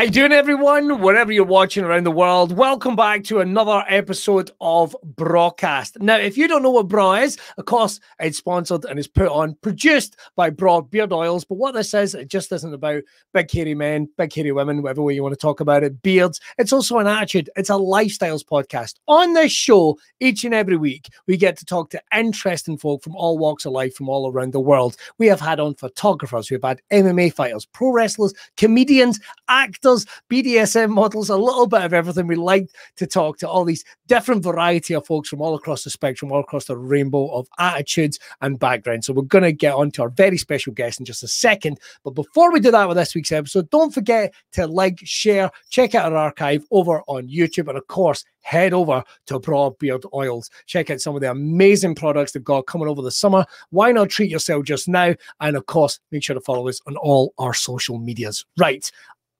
How you doing, everyone? Wherever you're watching around the world, welcome back to another episode of Braw Cast. Now, if you don't know what Braw is, of course, it's sponsored and is put on, produced by Braw Beard Oils. But what this is, it just isn't about big hairy men, big hairy women, whatever way you want to talk about it, beards. It's also an attitude. It's a lifestyles podcast. On this show, each and every week, we get to talk to interesting folk from all walks of life, from all around the world. We have had on photographers, we've had MMA fighters, pro wrestlers, comedians, actors, BDSM models, a little bit of everything. We like to talk to all these different variety of folks from all across the spectrum, all across the rainbow of attitudes and backgrounds. So we're going to get on to our very special guest in just a second. But before we do that with this week's episode, don't forget to like, share, check out our archive over on YouTube, and of course, head over to Braw Beard Oils. Check out some of the amazing products they've got coming over the summer. Why not treat yourself just now? And of course, make sure to follow us on all our social medias. Right.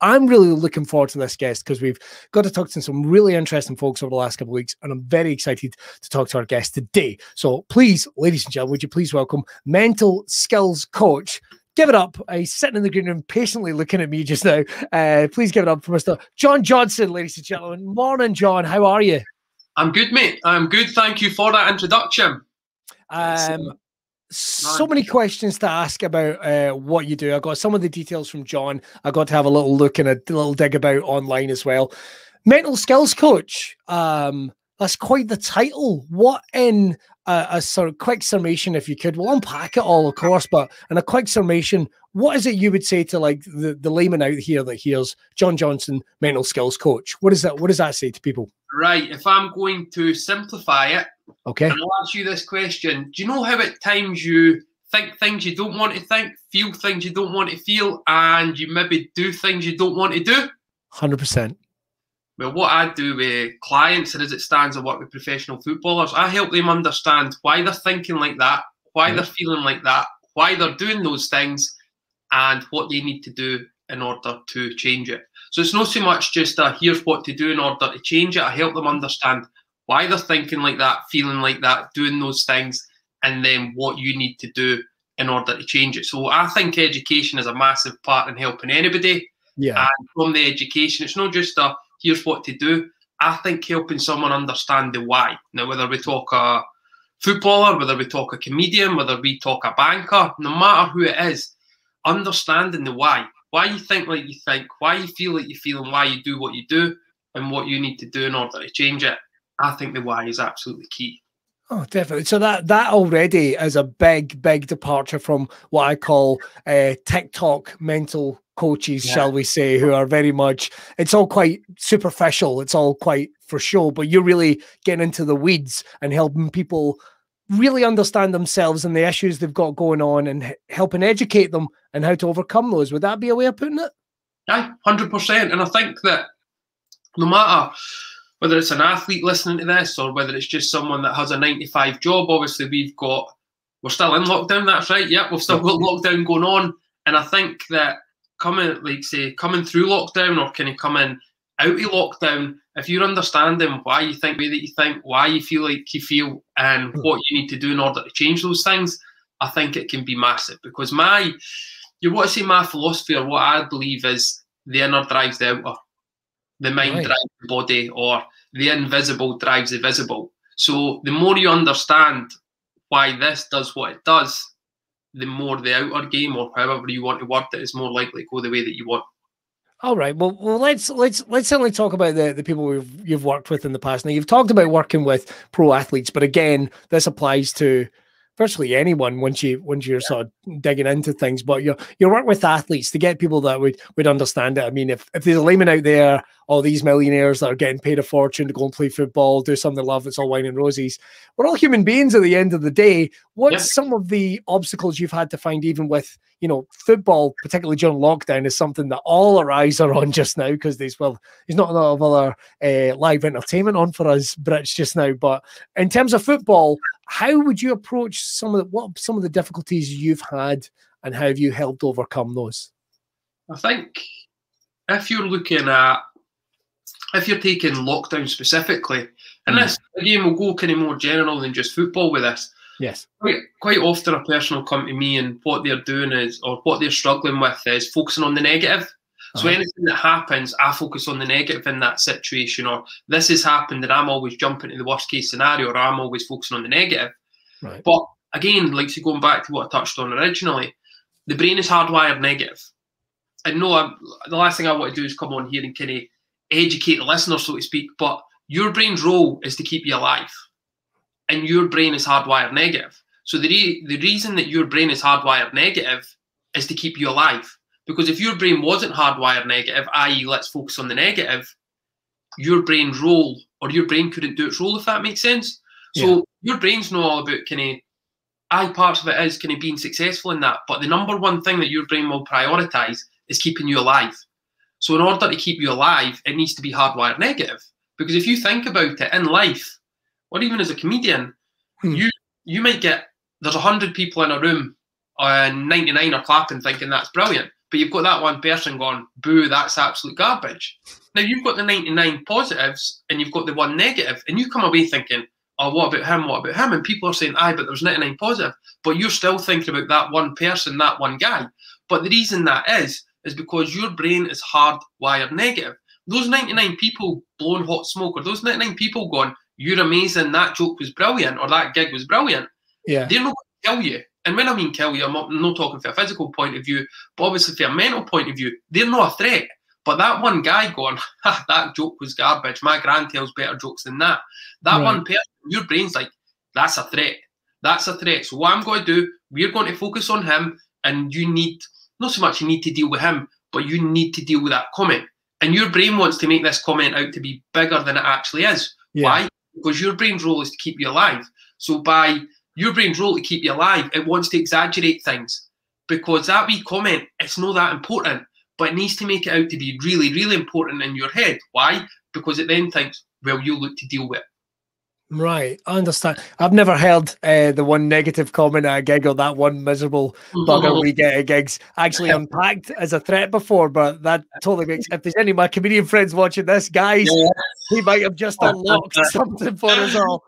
I'm really looking forward to this guest because we've got to talk to some really interesting folks over the last couple of weeks, and I'm very excited to talk to our guest today. So please, ladies and gentlemen, would you please welcome mental skills coach. Give it up. He's sitting in the green room patiently looking at me just now. Please give it up for Mr. John Johnstone, ladies and gentlemen. Morning, John. How are you? I'm good, mate. I'm good. Thank you for that introduction. So many questions to ask about what you do. I got some of the details from John. I got to have a little look and a little dig about online as well. Mental skills coach. That's quite the title. What in a sort of quick summation, if you could, we'll unpack it all, of course, but in a quick summation, what is it you would say to like the layman out here that hears John Johnstone, mental skills coach? What is that? What does that say to people? Right. If I'm going to simplify it, okay, and I'll ask you this question. Do you know how at times you think things you don't want to think, feel things you don't want to feel, and you maybe do things you don't want to do? 100%. Well, what I do with clients, and as it stands, I work with professional footballers, I help them understand why they're thinking like that, why they're feeling like that, why they're doing those things, and what they need to do in order to change it. So it's not so much just here's what to do in order to change it. I help them understand why they're thinking like that, feeling like that, doing those things, and then what you need to do in order to change it. So I think education is a massive part in helping anybody. Yeah. And from the education, it's not just here's what to do. I think helping someone understand the why. Now, whether we talk a footballer, whether we talk a comedian, whether we talk a banker, no matter who it is, understanding the why you think like you think, why you feel like you feel, and why you do what you do, and what you need to do in order to change it. I think the why is absolutely key. Oh, definitely. So that already is a big departure from what I call TikTok mental coaches, shall we say, who are very much, it's all quite superficial. It's all quite for show, but you're really getting into the weeds and helping people really understand themselves and the issues they've got going on, and helping educate them and how to overcome those. Would that be a way of putting it? Yeah, 100%. And I think that no matter whether it's an athlete listening to this or whether it's just someone that has a 9-to-5 job, obviously we're still in lockdown, that's right. Yep, we've still got lockdown going on. And I think that coming through lockdown or kind of coming out of lockdown, if you're understanding why you think the way that you think, why you feel like you feel, and what you need to do in order to change those things, I think it can be massive. Because my philosophy, or what I believe, is the inner drives the outer. The mind drives the body, or the invisible drives the visible. So the more you understand why this does what it does, the more the outer game, or however you want to word it, is more likely to go the way that you want. All right. Well, let's certainly talk about the people you've worked with in the past. Now, you've talked about working with pro athletes, but again, this applies to virtually anyone once you're sort of digging into things. But you work with athletes to get people that would understand it. I mean, if there's a layman out there, all these millionaires that are getting paid a fortune to go and play football, do something they love, it's all wine and roses. We're all human beings at the end of the day. What's some of the obstacles you've had to find, even with, football, particularly during lockdown, is something that all our eyes are on just now, because there's not a lot of other live entertainment on for us Brits just now. But in terms of football, how would you approach some of the difficulties you've had, and how have you helped overcome those? I think if you're taking lockdown specifically, and this again will go kind of more general than just football with this. Yes. Quite often a person will come to me, and what they're doing is, or what they're struggling with, is focusing on the negative. So anything that happens, I focus on the negative in that situation, or this has happened and I'm always jumping to the worst case scenario, or I'm always focusing on the negative. Right. But again, like going back to what I touched on originally, the brain is hardwired negative. I know the last thing I want to do is come on here and kind of educate the listener, so to speak, but your brain's role is to keep you alive. And your brain is hardwired negative. So the reason that your brain is hardwired negative is to keep you alive. Because if your brain wasn't hardwired negative, i.e. let's focus on the negative, your brain's role, or your brain couldn't do its role, if that makes sense. So your brain's not all about parts of it is kind of being successful in that. But the number one thing that your brain will prioritize is keeping you alive. So in order to keep you alive, it needs to be hardwired negative. Because if you think about it in life, or even as a comedian, you might get, there's 100 people in a room and 99 are clapping thinking that's brilliant. But you've got that one person going, boo, that's absolute garbage. Now you've got the 99 positives and you've got the one negative, and you come away thinking, oh, what about him? What about him? And people are saying, aye, but there's 99 positive. But you're still thinking about that one person, that one guy. But the reason that is because your brain is hardwired negative. Those 99 people blowing hot smoke, or those 99 people going, you're amazing, that joke was brilliant, or that gig was brilliant. Yeah. They're not going to kill you. And when I mean kill you, I'm not talking from a physical point of view, but obviously from a mental point of view, they're not a threat. But that one guy going, ha, that joke was garbage, my gran tells better jokes than that. That one person, your brain's like, that's a threat. That's a threat. So what I'm going to do, we're going to focus on him, and you need, not so much you need to deal with him, but you need to deal with that comment. And your brain wants to make this comment out to be bigger than it actually is. Yeah. Why? Because your brain's role is to keep you alive. So by your brain's role to keep you alive, it wants to exaggerate things. Because that wee comment, it's not that important, but it needs to make it out to be really, really important in your head. Why? Because it then thinks, well, you look to deal with it. Right, I understand. I've never heard the one negative comment at a gig, or that one miserable bugger we get at gigs actually unpacked as a threat before, but that totally makes, if there's any of my comedian friends watching this, guys, he might have just unlocked something for us all.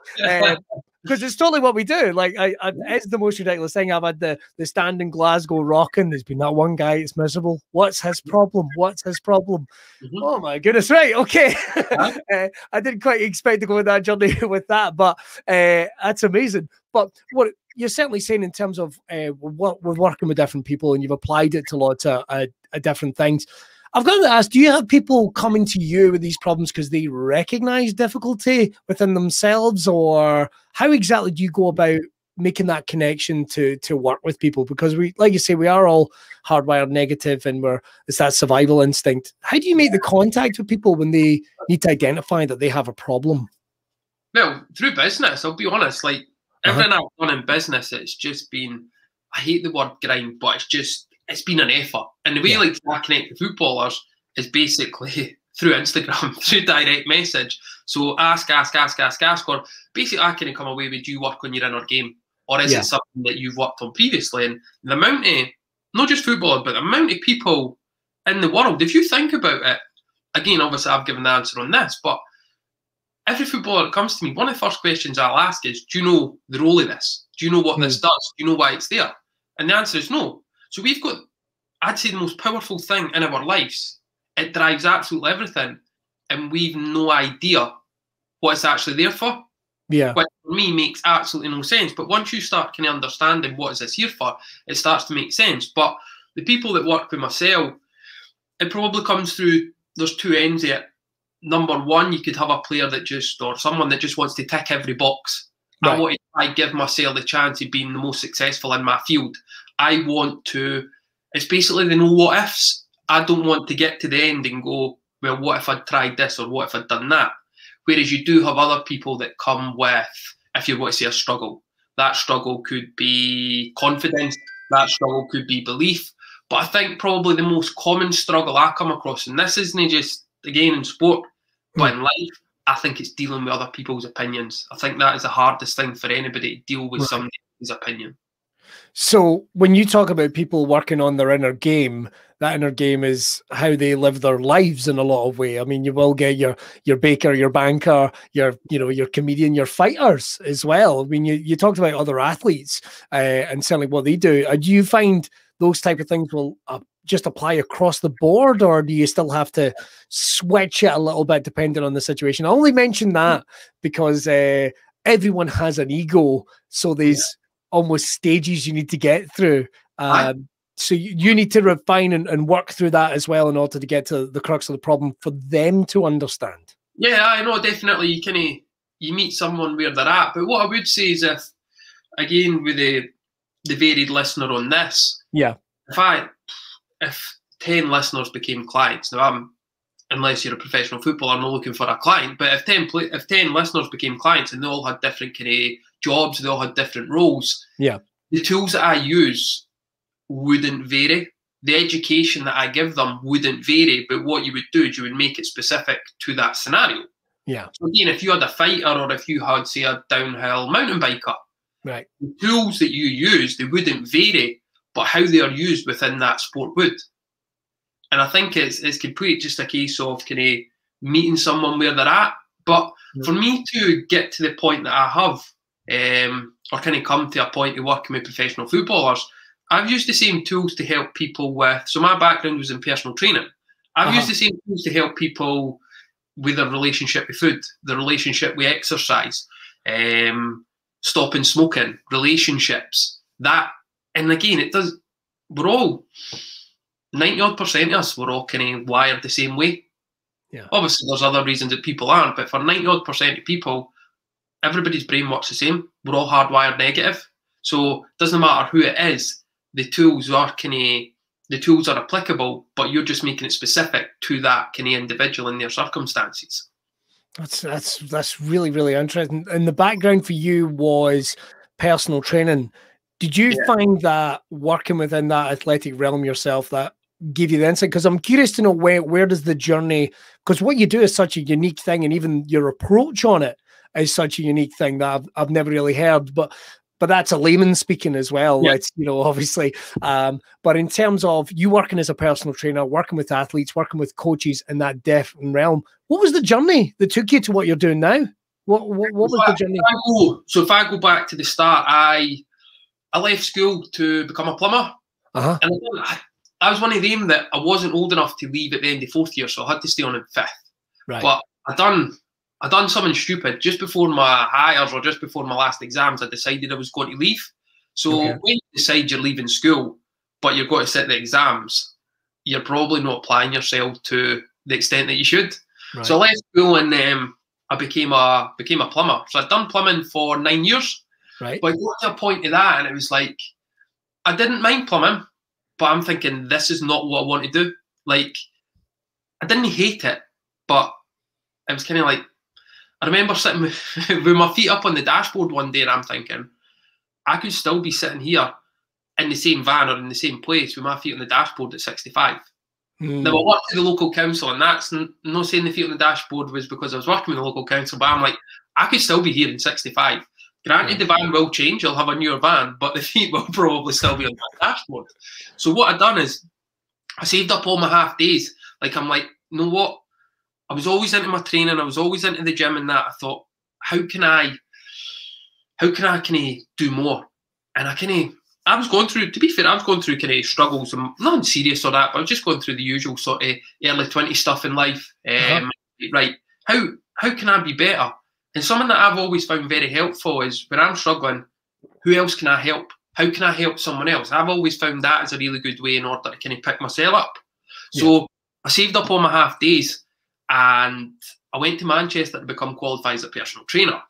Because it's totally what we do. Like, it's the most ridiculous thing. I've had the stand in Glasgow rocking. There's been that one guy, it's miserable. What's his problem? What's his problem? Oh my goodness. Right. Okay. I didn't quite expect to go on that journey with that, but that's amazing. But what you're certainly saying in terms of we're working with different people, and you've applied it to lots of different things. I've got to ask, do you have people coming to you with these problems because they recognize difficulty within themselves, or how exactly do you go about making that connection to work with people? Because we, like you say, we are all hardwired negative, and it's that survival instinct. How do you make the contact with people when they need to identify that they have a problem? Well, through business, I'll be honest, like everything I've done in business, it's just been, I hate the word grind, but it's been an effort. And the way like I connect with footballers is basically through Instagram, through direct message. So ask, or basically I can come away with, do you work on your inner game? Or is it something that you've worked on previously? And the amount of, not just footballers, but the amount of people in the world, if you think about it, again, obviously I've given the answer on this, but every footballer that comes to me, one of the first questions I'll ask is, do you know the role of this? Do you know what this does? Do you know why it's there? And the answer is no. So we've got, I'd say, the most powerful thing in our lives. It drives absolutely everything, and we've no idea what it's actually there for. Yeah. Which for me makes absolutely no sense. But once you start kind of understanding what is this here for, it starts to make sense. But the people that work with myself, it probably comes through, there's two ends of it. Number one, you could have a player that just, or someone that just wants to tick every box. Right. I want to try give myself the chance of being the most successful in my field. I want to, it's basically the no what ifs. I don't want to get to the end and go, well, what if I'd tried this, or what if I'd done that? Whereas you do have other people that come with, if you want to say a struggle, that struggle could be confidence, that struggle could be belief. But I think probably the most common struggle I come across, and this isn't just, again, in sport, but in life, I think it's dealing with other people's opinions. I think that is the hardest thing for anybody, to deal with somebody's opinion. So when you talk about people working on their inner game, that inner game is how they live their lives in a lot of ways. I mean, you will get your baker, your banker, your comedian, your fighters as well. I mean, you talked about other athletes and certainly what they do. Do you find those type of things will just apply across the board, or do you still have to switch it a little bit depending on the situation? I only mention that because everyone has an ego, so there's almost stages you need to get through. So you need to refine and work through that as well in order to get to the crux of the problem for them to understand. Yeah, I know, definitely. You meet someone where they're at. But what I would say is, if, again, with the varied listener on this, if 10 listeners became clients, now unless you're a professional footballer, I'm not looking for a client, but if 10 listeners became clients and they all had different kind of jobs, they all had different roles, the tools that I use wouldn't vary. The education that I give them wouldn't vary, but what you would do is you would make it specific to that scenario. Yeah. So again, if you had a fighter, or if you had, say, a downhill mountain biker, right, the tools that you use, they wouldn't vary, but how they are used within that sport would. And I think it's completely just a case of kind of meeting someone where they're at. But for me to get to the point that I have, or kind of come to a point of working with professional footballers, I've used the same tools to help people with, so my background was in personal training. I've used the same tools to help people with their relationship with food, their relationship with exercise, stopping smoking, relationships, that. And again, we're all, 90% of us, we're all kind of wired the same way. Yeah. Obviously, there's other reasons that people aren't, but for 90% of people, everybody's brain works the same. We're all hardwired negative. So it doesn't matter who it is, the tools are applicable, but you're just making it specific to that kind of individual in their circumstances. That's really, really interesting. And the background for you was personal training. Did you find that working within that athletic realm yourself, that give you the insight? Because I'm curious to know where does the journey, because what you do is such a unique thing, and even your approach on it is such a unique thing that I've never really heard, but that's a layman speaking as well. Yeah. It's, obviously, but in terms of you working as a personal trainer, working with athletes, working with coaches in that different realm, what was the journey that took you to what you're doing now? What was the journey? So if I go back to the start, I left school to become a plumber. And I was one of them that I wasn't old enough to leave at the end of 4th year, so I had to stay on in 5th. Right. But I done something stupid just before my hires, or just before my last exams. I decided I was going to leave. So when you decide you're leaving school, but you're going to sit the exams, you're probably not applying yourself to the extent that you should. Right. So I left school and I became a plumber. So I'd done plumbing for 9 years. Right. But I got to a point of that, and it was like, I didn't mind plumbing, but I'm thinking, this is not what I want to do. Like, I didn't hate it, but it was kind of like, I remember sitting with my feet up on the dashboard one day, and I'm thinking, I could still be sitting here in the same van or in the same place with my feet on the dashboard at 65. Now, I worked at the local council, and that's not saying the feet on the dashboard was because I was working with the local council, but I'm like, I could still be here in 65. Granted, the van will change, I'll have a newer van, but the feet will probably still be on the dashboard. So what I'd done is I saved up all my half days. Like, I'm like, you know what? I was always into my training, I was always into the gym and that. I thought, how can I kind of do more? And I was going through, to be fair, I was going through kind of struggles, and nothing serious or that, but I was just going through the usual sort of early 20s stuff in life. Right, how can I be better? And something that I've always found very helpful is when I'm struggling, who else can I help? How can I help someone else? I've always found that as a really good way in order to kind of pick myself up. So I saved up all my half days, and I went to Manchester to become qualified as a personal trainer.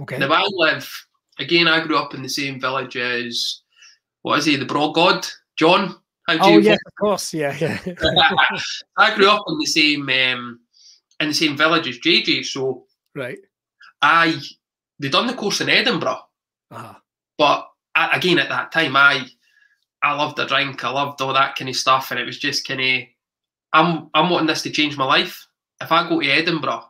Okay. Now I grew up in the same village as, what is he, the Braw God? John? Of course, yeah. I grew up in the same village as JJ, so right. They done the course in Edinburgh, but again at that time I loved a drink, I loved all that kind of stuff, and it was just kind of, I'm wanting this to change my life. If I go to Edinburgh,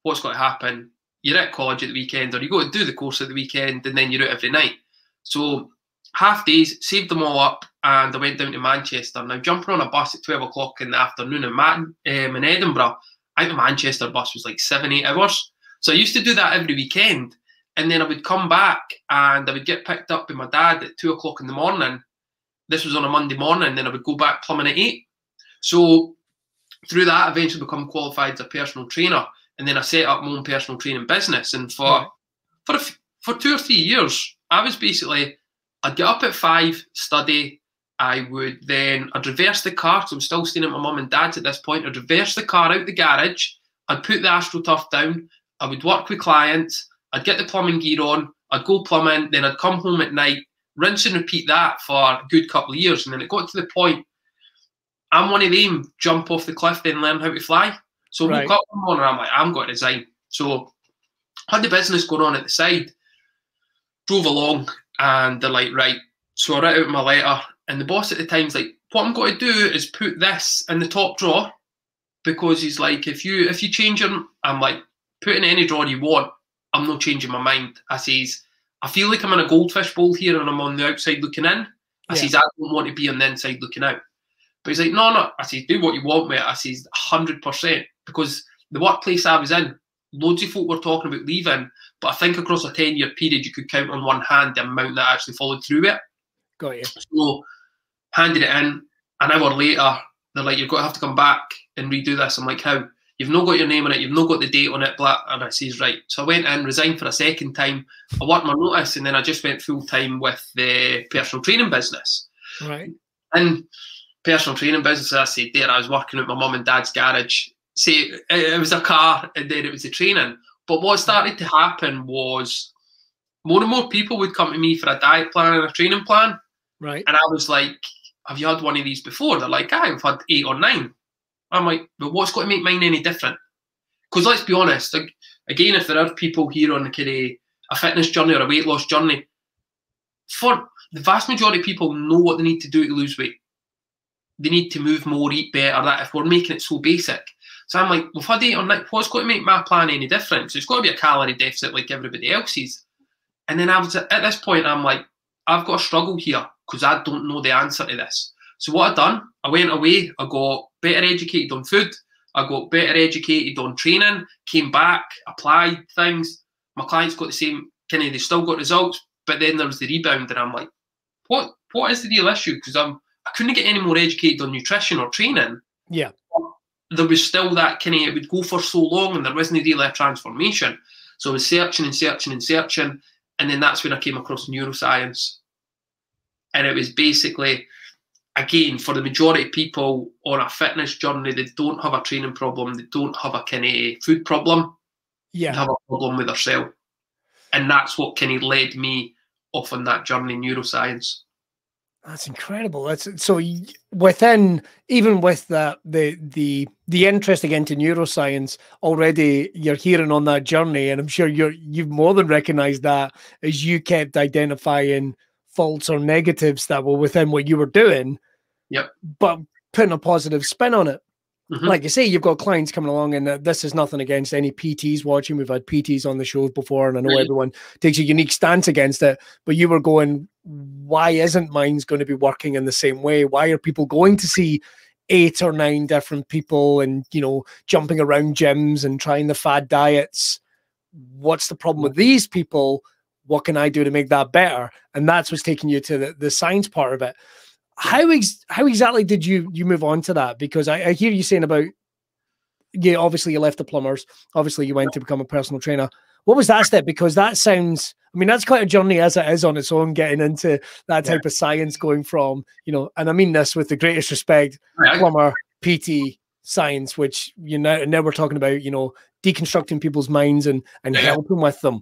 what's going to happen? You're at college at the weekend, or you go to do the course at the weekend, and then you're out every night. So half days, saved them all up, and I went down to Manchester. Now, jumping on a bus at 12 o'clock in the afternoon in Edinburgh, I think the Manchester bus was like 7-8 hours. So I used to do that every weekend, and then I would come back and I would get picked up by my dad at 2 o'clock in the morning. this was on a Monday morning, then I would go back plumbing at 8. So through that, I eventually become qualified as a personal trainer, and then I set up my own personal training business. And for 2 or 3 years, I was basically, I'd get up at 5, study. I'd reverse the car, because I'm still staying at my mum and dad's at this point. I'd reverse the car out the garage. I'd put the AstroTurf down. I would work with clients. I'd get the plumbing gear on. I'd go plumbing. Then I'd come home at night, rinse and repeat that for a good couple of years. And then it got to the point, I'm one of them, jump off the cliff, then learn how to fly. So I woke up one morning, I'm like, I'm going to resign. So I had the business going on at the side, drove along, and they're like, right. So I write out my letter, and the boss at the time's like, what I'm going to do is put this in the top drawer, because he's like, if you change them, I'm like, put in any drawer you want, I'm not changing my mind. I says, I feel like I'm in a goldfish bowl here and I'm on the outside looking in. I says, I don't want to be on the inside looking out. But he's like, no. I says, do what you want, mate. I says, 100%. Because the workplace I was in, loads of folk were talking about leaving, but I think across a 10-year period, you could count on one hand the amount that actually followed through it. Got you. So, handed it in. An hour later, they're like, you're going to have to come back and redo this. I'm like, how? You've not got your name on it. You've not got the date on it. Blah. And I says, right. So I went in, resigned for a second time. I worked my notice, and then I just went full time with the personal training business. Right. And personal training business, as I said there, I was working at my mum and dad's garage. See, it was a car, and then it was the training. But what started to happen was more and more people would come to me for a diet plan and a training plan. Right. And I was like, have you had one of these before? They're like, I've had 8 or 9. I'm like, but what's got to make mine any different? Because let's be honest, again, if there are people here on a fitness journey or a weight loss journey, for the vast majority of people know what they need to do to lose weight. They need to move more, eat better, that if we're making it so basic. So I'm like, we've had 8 or 9, what's going to make my plan any different? So it's got to be a calorie deficit like everybody else's. And then I was at this point, I'm like, I've got a struggle here because I don't know the answer to this. So what I done, I went away, I got better educated on food, I got better educated on training, came back, applied things. My clients got the same, they still got results, but then there was the rebound, and I'm like, what is the real issue? Because I couldn't get any more educated on nutrition or training. Yeah. There was still that it would go for so long, and there wasn't really a transformation. So I was searching and searching and searching, and then that's when I came across neuroscience. And it was basically, again, for the majority of people on a fitness journey, they don't have a training problem, they don't have a food problem, they have a problem with their cell. And that's what led me off on that journey, neuroscience. That's incredible. That's so within, even with the interest again to neuroscience, already you're hearing on that journey, and I'm sure you've more than recognized that as you kept identifying faults or negatives that were within what you were doing. Yep. But putting a positive spin on it. Mm-hmm. Like you say, you've got clients coming along, and this is nothing against any PTs watching. We've had PTs on the shows before, and I know everyone takes a unique stance against it. But you were going, why isn't mine's going to be working in the same way? Why are people going to see 8 or 9 different people and, jumping around gyms and trying the fad diets? What's the problem with these people? What can I do to make that better? And that's what's taking you to the science part of it. How exactly did you move on to that? Because I hear you saying about, obviously you left the plumbers. Obviously you went to become a personal trainer. What was that step? Because that sounds, that's quite a journey as it is on its own, getting into that type of science, going from, and I mean this with the greatest respect, plumber, PT, science, which, now we're talking about, deconstructing people's minds and helping with them.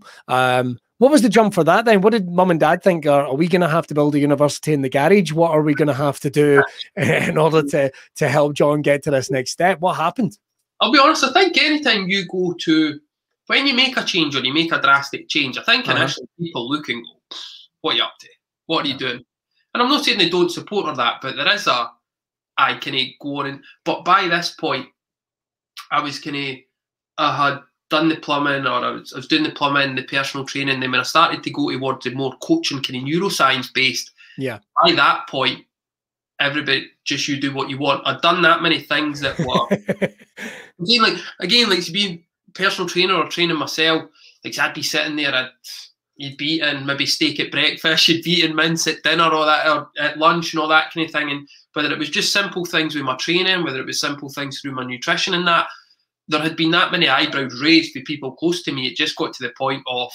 What was the jump for that then? What did mum and dad think? Are we going to have to build a university in the garage? What are we going to have to do in order to help John get to this next step? What happened? I'll be honest, I think anytime you go to, when you make a change or you make a drastic change, I think initially people look and go, what are you up to? What are you doing? And I'm not saying they don't support or that, but there is going. But by this point, I had done the plumbing, or I was doing the plumbing, the personal training. Then when I started to go towards the more coaching, neuroscience based, by that point, everybody just, you do what you want. I'd done that many things that were again, like to be personal trainer or training myself. Like I'd be sitting there, you'd be eating maybe steak at breakfast, you'd be eating mince at dinner or that, or at lunch and all that kind of thing. And whether it was just simple things with my training, whether it was simple things through my nutrition and that, there had been that many eyebrows raised with people close to me. It just got to the point of,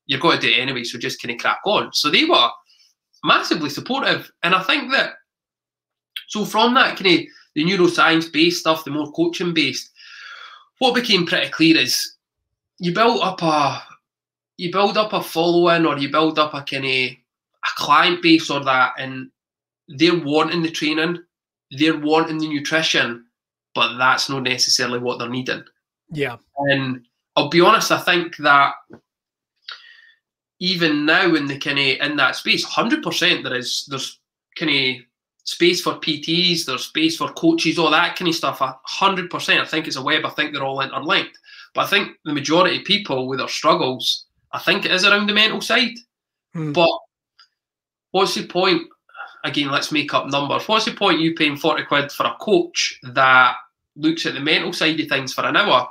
you're going to do it anyway, so just kind of crack on. So they were massively supportive. And I think that, so from that kind of the neuroscience-based stuff, the more coaching-based, what became pretty clear is you build up a following, or you build up a kind of a client base or that, and they're wanting the training, they're wanting the nutrition, but that's not necessarily what they're needing. Yeah. And I'll be honest, I think that even now in the kind of in that space, 100% there's kind of space for PTs, there's space for coaches, all that kind of stuff. 100%. I think it's a web. I think they're all interlinked. But I think the majority of people with their struggles, I think it is around the mental side. But what's the point? Again, let's make up numbers. What's the point you paying 40 quid for a coach that looks at the mental side of things for an hour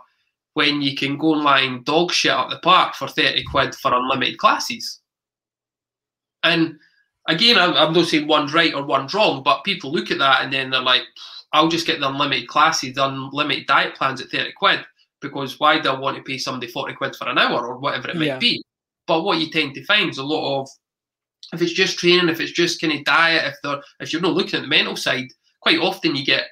when you can go and line dog shit up the park for 30 quid for unlimited classes? And again, I'm not saying one's right or one's wrong, but people look at that and then they're like, I'll just get the unlimited classes, the unlimited diet plans at 30 quid, because why do I want to pay somebody 40 quid for an hour or whatever it might be? But what you tend to find is a lot of, if it's just training, if it's just kind of diet, if you're not looking at the mental side, quite often you get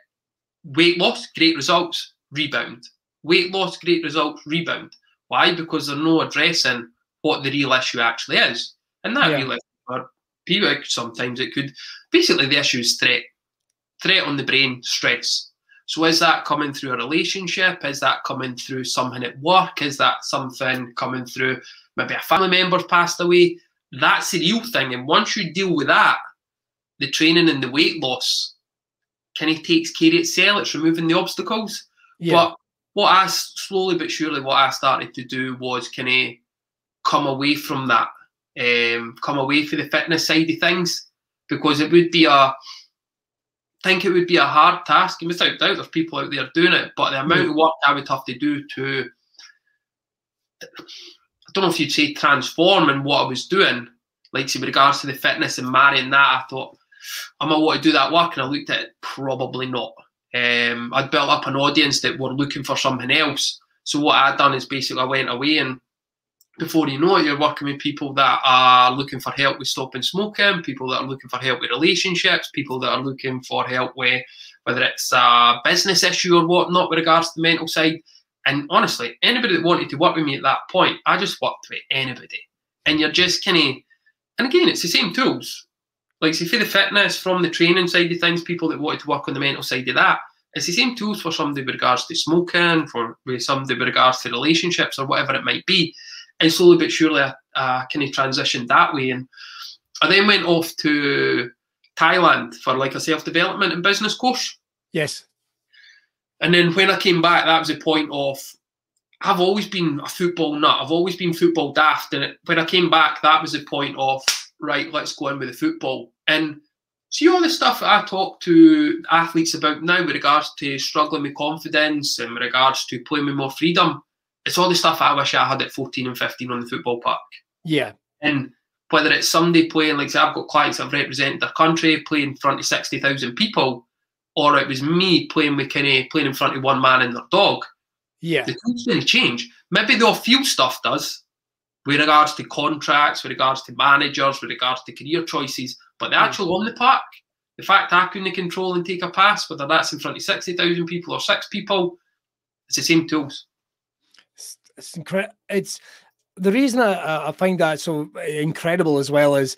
weight loss, great results, rebound. Weight loss, great results, rebound. Why? Because they're not addressing what the real issue actually is. And that real issue for people, sometimes it could, basically the issue is threat on the brain, stress. So is that coming through a relationship? Is that coming through something at work? Is that something coming through maybe a family member's passed away? That's the real thing. And once you deal with that, the training and the weight loss kind of takes care of itself. It's removing the obstacles. But what I slowly but surely, what I started to do was kind of come away from that, come away from the fitness side of things, because it would be I think it would be a hard task, and without doubt there's people out there doing it, but the amount of work I would have to do to, I don't know if you'd say transform in what I was doing, like say with regards to the fitness and marrying that, I thought, am I want to do that work? And I looked at it, probably not. I'd built up an audience that were looking for something else. So what I'd done is basically I went away, and before you know it, you're working with people that are looking for help with stopping smoking, people that are looking for help with relationships, people that are looking for help with whether it's a business issue or whatnot with regards to the mental side. And honestly, anybody that wanted to work with me at that point, I just worked with anybody. And you're just kind of, and again, it's the same tools. Like, see, for the fitness, from the training side of things, people that wanted to work on the mental side of that, it's the same tools for somebody with regards to smoking, with somebody with regards to relationships or whatever it might be. And slowly but surely, I kind of transitioned that way. And I then went off to Thailand for like a self-development and business course. Yes. And then when I came back, that was the point of, I've always been a football nut. I've always been football daft. And when I came back, that was the point of, right, let's go in with the football. And see all the stuff that I talk to athletes about now with regards to struggling with confidence and with regards to playing with more freedom, it's all the stuff I wish I had at 14 and 15 on the football park. Yeah. And whether it's somebody playing, like say, I've got clients that have represented their country, playing in front of 60,000 people, or it was me playing in front of one man and their dog. Yeah. The tools didn't change. Maybe the off-field stuff does, with regards to contracts, with regards to managers, with regards to career choices, but the actual on the park, the fact I couldn't control and take a pass, whether that's in front of 60,000 people or 6 people, it's the same tools. It's incredible. It's the reason I find that so incredible as well is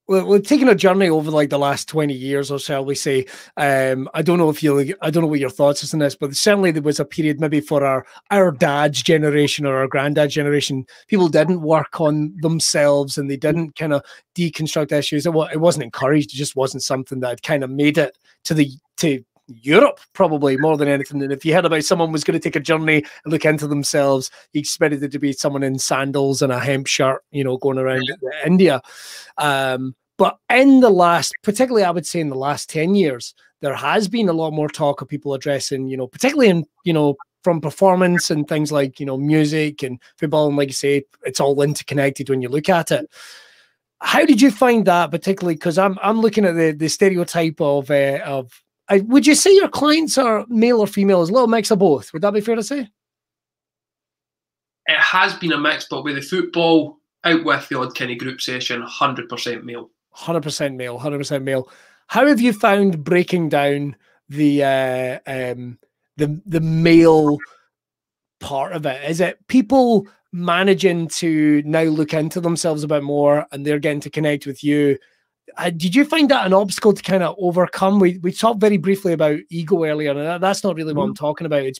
we've taken a journey over like the last 20 years or shall we say. I don't know what your thoughts is on this, but certainly there was a period maybe for our dad's generation or our granddad's generation, people didn't work on themselves and they didn't kind of deconstruct issues. It wasn't encouraged. It just wasn't something that kind of made it to Europe, probably more than anything. And if you heard about someone was going to take a journey and look into themselves, you expected it to be someone in sandals and a hemp shirt, going around India. But in the last, particularly I would say in the last 10 years, there has been a lot more talk of people addressing, particularly in, from performance and things like, you know, music and football, and like you say, it's all interconnected when you look at it. How did you find that, particularly? Because I'm looking at the stereotype of would you say your clients are male or female? Is a little mix of both? Would that be fair to say? It has been a mix, but with the football, out with the odd kind of group session, 100% male. 100% male, 100% male. How have you found breaking down the male part of it? Is it people managing to now look into themselves a bit more and they're getting to connect with you? Did you find that an obstacle to kind of overcome? We talked very briefly about ego earlier, and that's not really what I'm talking about. It's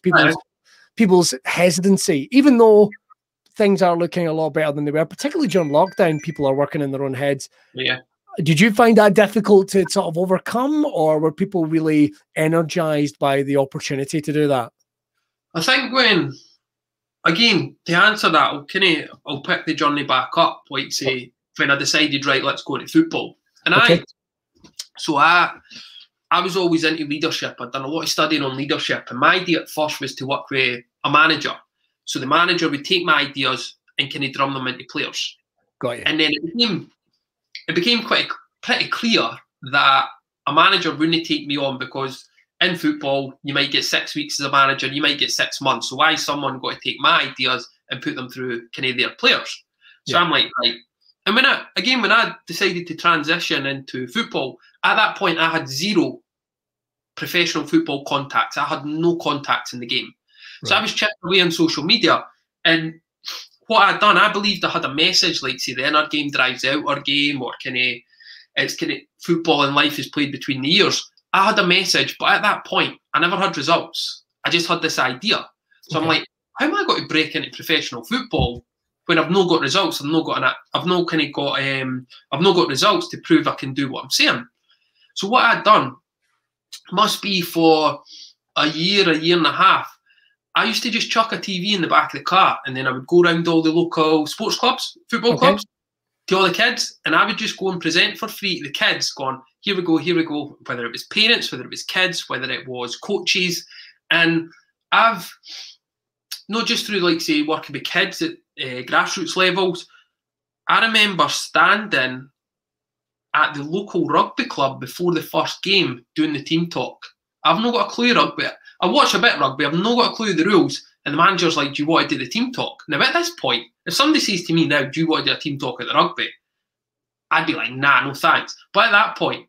people's hesitancy, even though things are looking a lot better than they were, particularly during lockdown. People are working in their own heads. Yeah. Did you find that difficult to sort of overcome, or were people really energized by the opportunity to do that? I think again, to answer that, I'll pick the journey back up, like say, when I decided, right, let's go to football. And I was always into leadership. I'd done a lot of studying on leadership, and my idea at first was to work with a manager. So the manager would take my ideas and kind of drum them into players. Got you. And then it became pretty clear that a manager wouldn't take me on, because in football, you might get 6 weeks as a manager, you might get 6 months. So why someone got to take my ideas and put them through kind of their players? So I'm like, right. And when I decided to transition into football, at that point, I had zero professional football contacts. I had no contacts in the game. Right. So I was chipping away on social media. And what I'd done, I believed I had a message, like, say, the inner game drives the outer game, or it's football and life is played between the ears. I had a message, but at that point, I never had results. I just had this idea. So I'm like, how am I going to break into professional football when I've not got results? I've not got results to prove I can do what I'm saying. So what I'd done must be for a year and a half. I used to just chuck a TV in the back of the car, and then I would go around all the local sports clubs, football clubs, to all the kids, and I would just go and present for free to the kids, going, here we go, whether it was parents, whether it was kids, whether it was coaches. And I've, not just through, like, say, working with kids at grassroots levels, I remember standing at the local rugby club before the first game doing the team talk. I've not got a clue of rugby. I watch a bit of rugby, I've not got a clue of the rules, and the manager's like, do you want to do the team talk? Now, at this point, if somebody says to me now, do you want to do a team talk at the rugby? I'd be like, nah, no thanks. But at that point,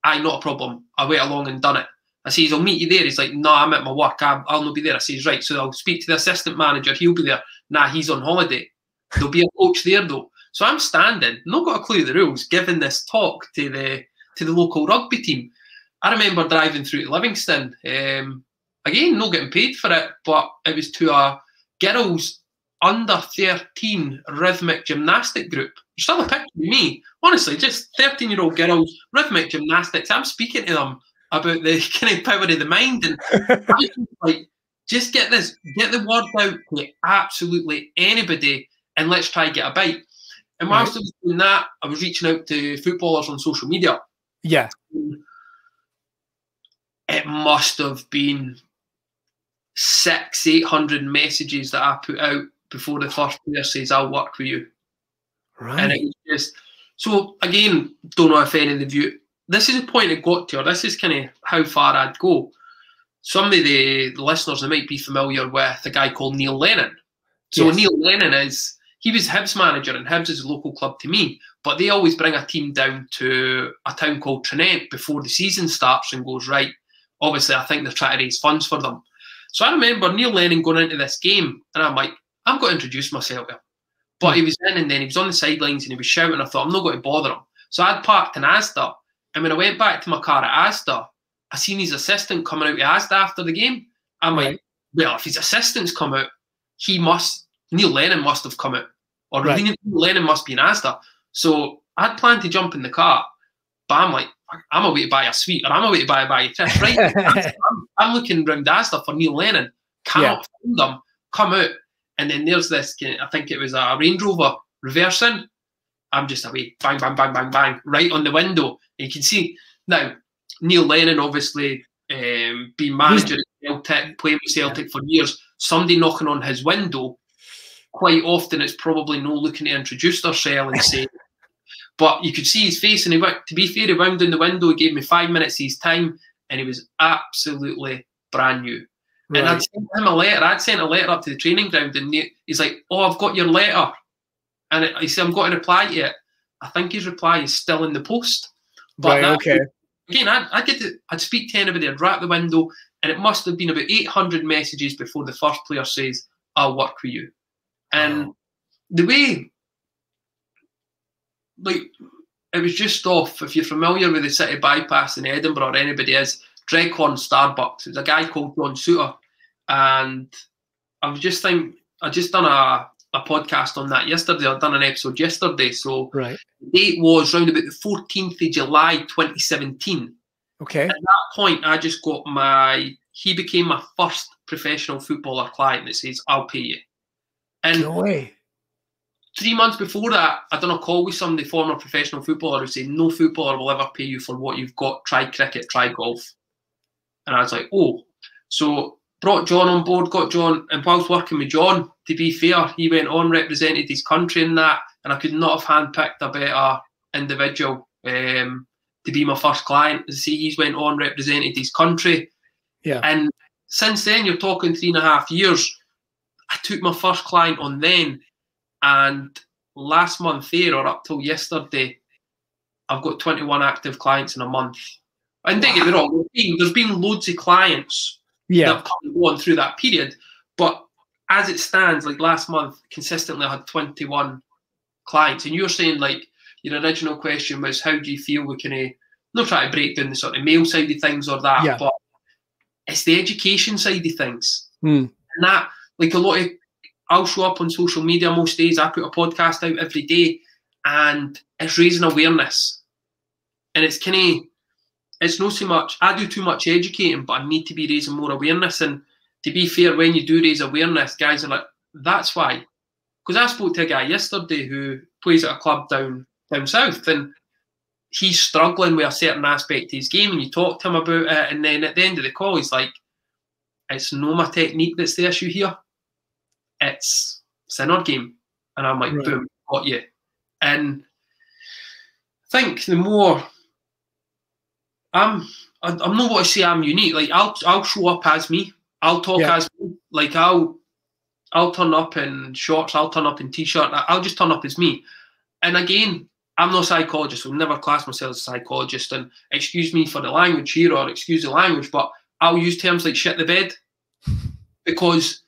not a problem. I went along and done it. I says, I'll meet you there. He's like, no, I'm at my work. I'll not be there. I says, right. So I'll speak to the assistant manager. He'll be there. Nah, he's on holiday. There'll be a coach there, though. So I'm standing, not got a clue of the rules, giving this talk to the local rugby team. I remember driving through to Livingston. Again, not getting paid for it, but it was to a girls under 13 rhythmic gymnastic group. There's still a picture of me, honestly, just 13-year-old girls, rhythmic gymnastics. I'm speaking to them about the kind of power of the mind, and I was like, just get the word out to absolutely anybody, and let's try to get a bite. And whilst I was doing that, I was reaching out to footballers on social media. Yeah. It must have been 600-800 messages that I put out before the first player says, I'll work with you. Right. And it was just, so again, don't know if any of the view, this is the point it got to, or this is kind of how far I'd go. Some of the listeners, they might be familiar with a guy called Neil Lennon. So Neil Lennon he was Hibs manager, and Hibs is a local club to me, but they always bring a team down to a town called Trinent before the season starts and goes, right, obviously I think they're trying to raise funds for them. So I remember Neil Lennon going into this game, and I'm like, I'm going to introduce myself here. But he was in, and then he was on the sidelines and he was shouting. I thought, I'm not going to bother him. So I'd parked in Asda, and when I went back to my car at Asda, I seen his assistant coming out to Asda after the game. I'm like, well, if his assistant's come out, Neil Lennon must have come out. Or Neil Lennon must be in Asda. So I'd planned to jump in the car, but I'm like, I'm away to buy a sweet, or I'm away to buy a bag of chips. Right? I'm looking round Asda for Neil Lennon. Cannot find them. Come out. And then there's this, I think it was a Range Rover reversing. I'm just away. Bang, bang, bang, bang, bang. Right on the window. And you can see. Now, Neil Lennon obviously been manager at Celtic, playing with Celtic for years. somebody knocking on his window, quite often it's probably no looking to introduce themselves and say, but you could see his face, and he went, to be fair, he wound down the window, he gave me 5 minutes of his time, and he was absolutely brand new. Right. And I'd sent him a letter. I'd sent a letter up to the training ground, and he's like, "Oh, I've got your letter." And he said, "I'm going to reply to it." I think his reply is still in the post. But right, okay. Again, I'd speak to anybody, I'd rap the window, and it must have been about 800 messages before the first player says, "I'll work with you." And the way, like, it was just off, if you're familiar with the City Bypass in Edinburgh, or anybody is, Dreghorn Starbucks. It was a guy called John Johnstone, and I just done a podcast on that yesterday. I'd done an episode yesterday, so right. The date was round about the 14th of July 2017. Okay. At that point, I just got he became my first professional footballer client that says, "I'll pay you." And no way. 3 months before that, I done a call with somebody, former professional footballer, who said, "No footballer will ever pay you for what you've got. Try cricket, try golf." And I was like, oh. So brought John on board, got John, and whilst working with John, to be fair, he went on, represented his country in that, and I could not have handpicked a better individual to be my first client. See, he's went on, represented his country. Yeah. And since then, you're talking 3.5 years. I took my first client on then, and last month there, or up till yesterday, I've got 21 active clients in a month. And don't get me wrong, there's been loads of clients that have come and gone through that period, but as it stands, like last month, consistently I had 21 clients. And you're saying, like, your original question was, how do you feel we can, not try to break down the sort of male side of things or that, but it's the education side of things. And that, like, I'll show up on social media most days, I put a podcast out every day, and it's raising awareness. And it's kind of, it's not so much, I do too much educating, but I need to be raising more awareness. And to be fair, when you do raise awareness, guys are like, that's why. Because I spoke to a guy yesterday who plays at a club down south, and he's struggling with a certain aspect of his game, and you talk to him about it, and then at the end of the call, he's like, it's no my technique that's the issue here. It's in our game. And I'm like, boom, got you. And I think the more I'm not what I say I'm unique. Like, I'll show up as me. I'll talk as me. Like, I'll turn up in shorts, I'll turn up in t-shirt, I'll just turn up as me. And again, I'm not a psychologist, I'll never class myself as a psychologist, and excuse me for the language here, or excuse the language, but I'll use terms like shit the bed, because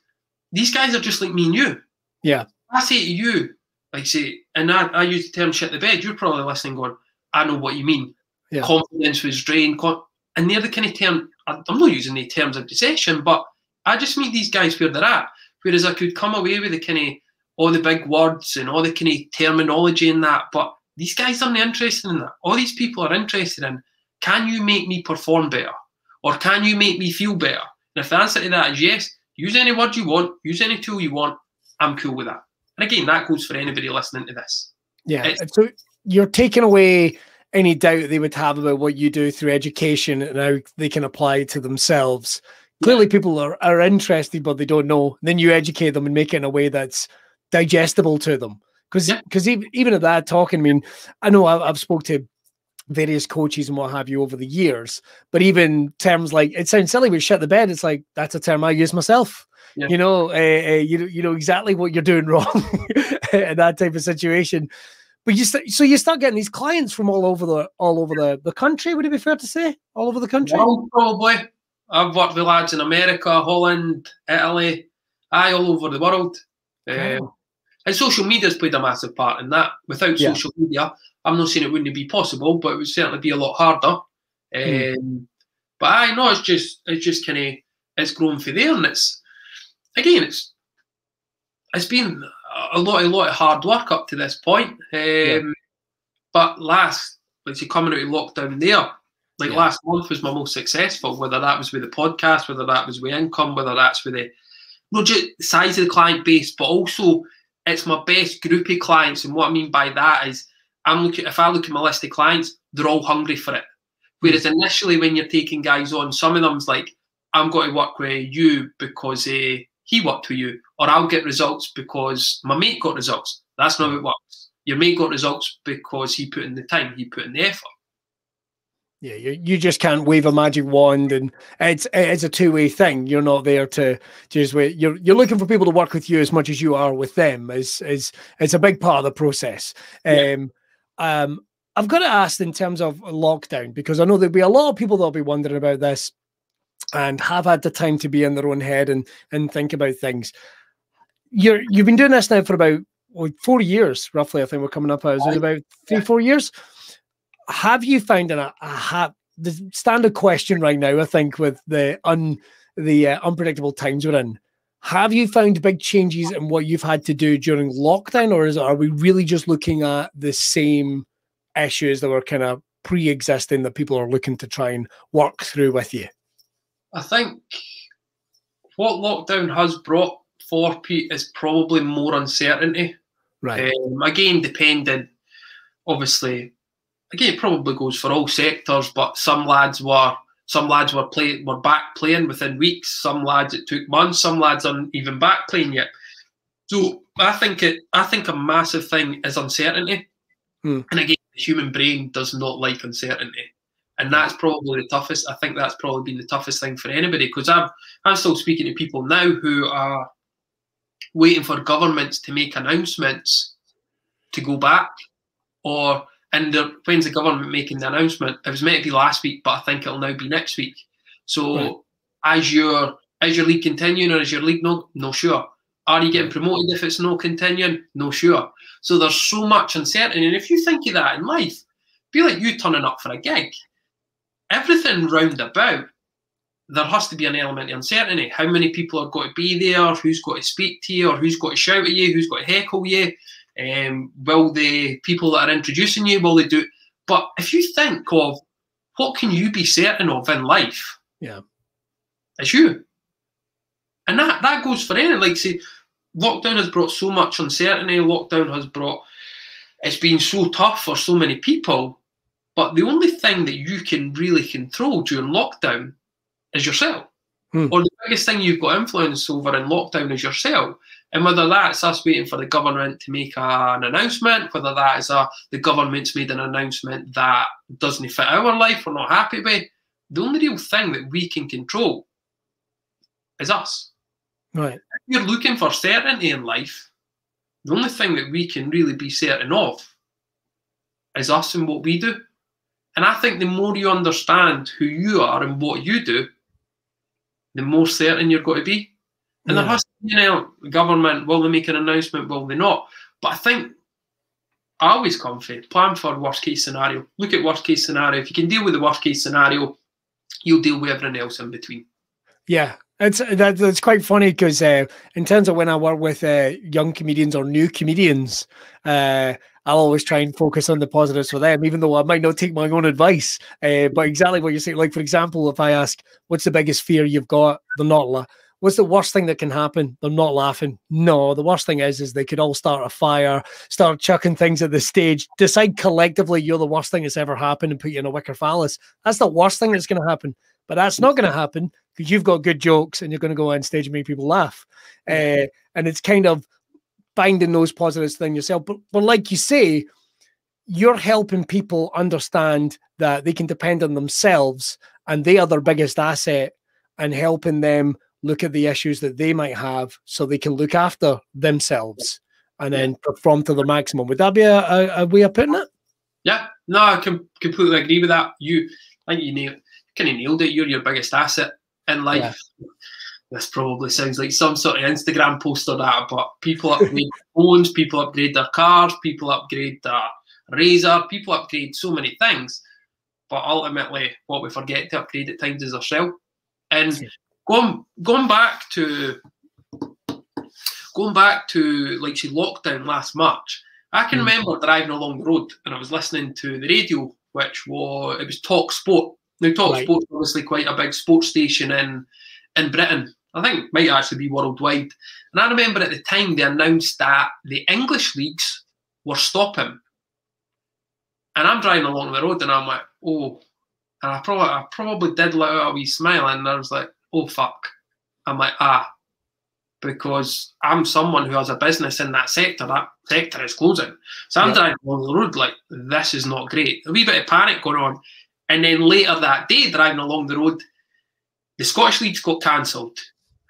these guys are just like me and you. Yeah. I say to you, like, say, and I use the term shit the bed, you're probably listening going, I know what you mean. Yeah. Confidence was drained, and they're the kind of term, I'm not using the terms of possession, but I just meet these guys where they're at. Whereas I could come away with the kind of all the big words and all the kind of terminology in that, but these guys aren't interested in that. All these people are interested in, can you make me perform better? Or can you make me feel better? And if the answer to that is yes, use any word you want, use any tool you want, I'm cool with that. And again, that goes for anybody listening to this. Yeah. So you're taking away any doubt they would have about what you do through education and how they can apply it to themselves. Clearly people are interested, but they don't know. Then you educate them and make it in a way that's digestible to them. Because even at that talking, I mean, I know I've spoke to various coaches and what have you over the years, but even terms like, it sounds silly, but shit the bed, it's like, that's a term I use myself. Yeah. You know exactly what you're doing wrong in that type of situation. But you start getting these clients from all over the country. Would it be fair to say all over the country? Well, probably. I've worked with lads in America, Holland, Italy, all over the world. And social media's played a massive part in that. Without social media, I'm not saying it wouldn't be possible, but it would certainly be a lot harder. But I know it's just kind of, it's grown for there, and it's been a lot of hard work up to this point. But coming out of lockdown there, last month was my most successful, whether that was with the podcast, whether that was with income, whether that's with the not just the size of the client base, but also it's my best group of clients. And what I mean by that is if I look at my list of clients, they're all hungry for it. Whereas initially when you're taking guys on, some of them's like, I'm going to work with you because he worked for you, or I'll get results because my mate got results. That's not how it works. Your mate got results because he put in the time, he put in the effort. Yeah, you just can't wave a magic wand, and it's a two-way thing. You're not there to just wait. You're looking for people to work with you as much as you are with them. It's a big part of the process. Yeah. I've got to ask in terms of lockdown, because I know there'll be a lot of people that'll be wondering about this and have had the time to be in their own head and think about things. You've been doing this now for about 4 years, roughly. I think we're coming up. Is it about 3-4 years? Have you found the standard question right now, I think, with the unpredictable times we're in, have you found big changes in what you've had to do during lockdown, or are we really just looking at the same issues that were kind of pre-existing that people are looking to try and work through with you? I think what lockdown has brought for Pete is probably more uncertainty. Right. Again, depending, obviously. Again, it probably goes for all sectors, but some lads were back playing within weeks. Some lads it took months. Some lads aren't even back playing yet. So I think a massive thing is uncertainty. And again, the human brain does not like uncertainty, and that's probably the toughest. I think that's probably been the toughest thing for anybody, because I'm still speaking to people now who are waiting for governments to make announcements to go back, and when's the government making the announcement? It was meant to be last week, but I think it'll now be next week. So as your league continuing, or is your league no sure? Are you getting promoted if it's no continuing? No sure. So there's so much uncertainty. And if you think of that in life, be like you turning up for a gig. Everything round about, there has to be an element of uncertainty. How many people are going to be there? Who's got to speak to you? Or who's got to shout at you? Who's got to heckle you? Will the people that are introducing you, will they do? But if you think of what can you be certain of in life, it's you. And that goes for anything. Like, say, lockdown has brought so much uncertainty. Lockdown has brought, it's been so tough for so many people. But the only thing that you can really control during lockdown is yourself. Or the biggest thing you've got influence over in lockdown is yourself. And whether that's us waiting for the government to make an announcement, whether that is the government's made an announcement that doesn't fit our life, we're not happy with, the only real thing that we can control is us. Right. If you're looking for certainty in life, the only thing that we can really be certain of is us and what we do. And I think the more you understand who you are and what you do, the more certain you're going to be. And there has to be, government, will they make an announcement, will they not? But I think I always come for plan for worst case scenario. Look at worst case scenario. If you can deal with the worst case scenario, you'll deal with everything else in between. Yeah. That's quite funny, because in terms of when I work with young comedians or new comedians, I'll always try and focus on the positives for them, even though I might not take my own advice. But exactly what you're saying, like, for example, if I ask, what's the biggest fear you've got? They're not what's the worst thing that can happen? They're not laughing. No, the worst thing is they could all start a fire, start chucking things at the stage, decide collectively you're the worst thing that's ever happened and put you in a wicker phallus. That's the worst thing that's going to happen. But that's not going to happen because you've got good jokes and you're going to go on stage and make people laugh. And it's kind of finding those positives within yourself. But like you say, you're helping people understand that they can depend on themselves and they are their biggest asset, and helping them look at the issues that they might have so they can look after themselves and then perform to the maximum. Would that be a way of putting it? Yeah, no, I can completely agree with that. I think you kind of nailed it. You're your biggest asset in life. Yeah. This probably sounds like some sort of Instagram post or that, but people upgrade phones, people upgrade their cars, people upgrade their razor, people upgrade so many things. But ultimately, what we forget to upgrade at times is ourselves. And going back to like, say, lockdown last March, I can remember driving along the road and I was listening to the radio, it was Talk Sport. Now, Talk Sport's obviously quite a big sports station in Britain. I think it might actually be worldwide. And I remember at the time they announced that the English leagues were stopping. And I'm driving along the road and I'm like, oh. And I probably did let out a wee smile, and I was like, oh, fuck. I'm like, because I'm someone who has a business in that sector. That sector is closing. So I'm driving along the road like, this is not great. A wee bit of panic going on. And then later that day, driving along the road, the Scottish Leagues got cancelled.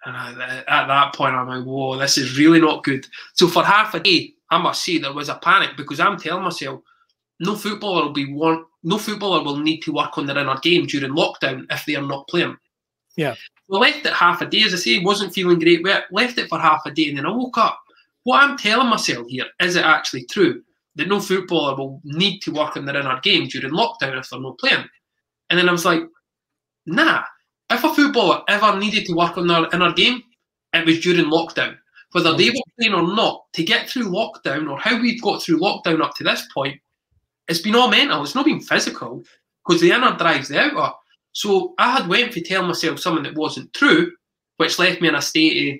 And at that point, I'm like, whoa, this is really not good. So for half a day, I must say there was a panic, because I'm telling myself, no footballer will need to work on their inner game during lockdown if they are not playing. Yeah. We left it half a day, as I say, wasn't feeling great. We left it for half a day, and then I woke up. What I'm telling myself here, is it actually true that no footballer will need to work on their inner game during lockdown if they're not playing? And then I was like, nah. If a footballer ever needed to work on their inner game, it was during lockdown. Whether they were playing or not, to get through lockdown, or how we've got through lockdown up to this point, it's been all mental. It's not been physical, because the inner drives the outer. So I had went for telling myself something that wasn't true, which left me in a state of,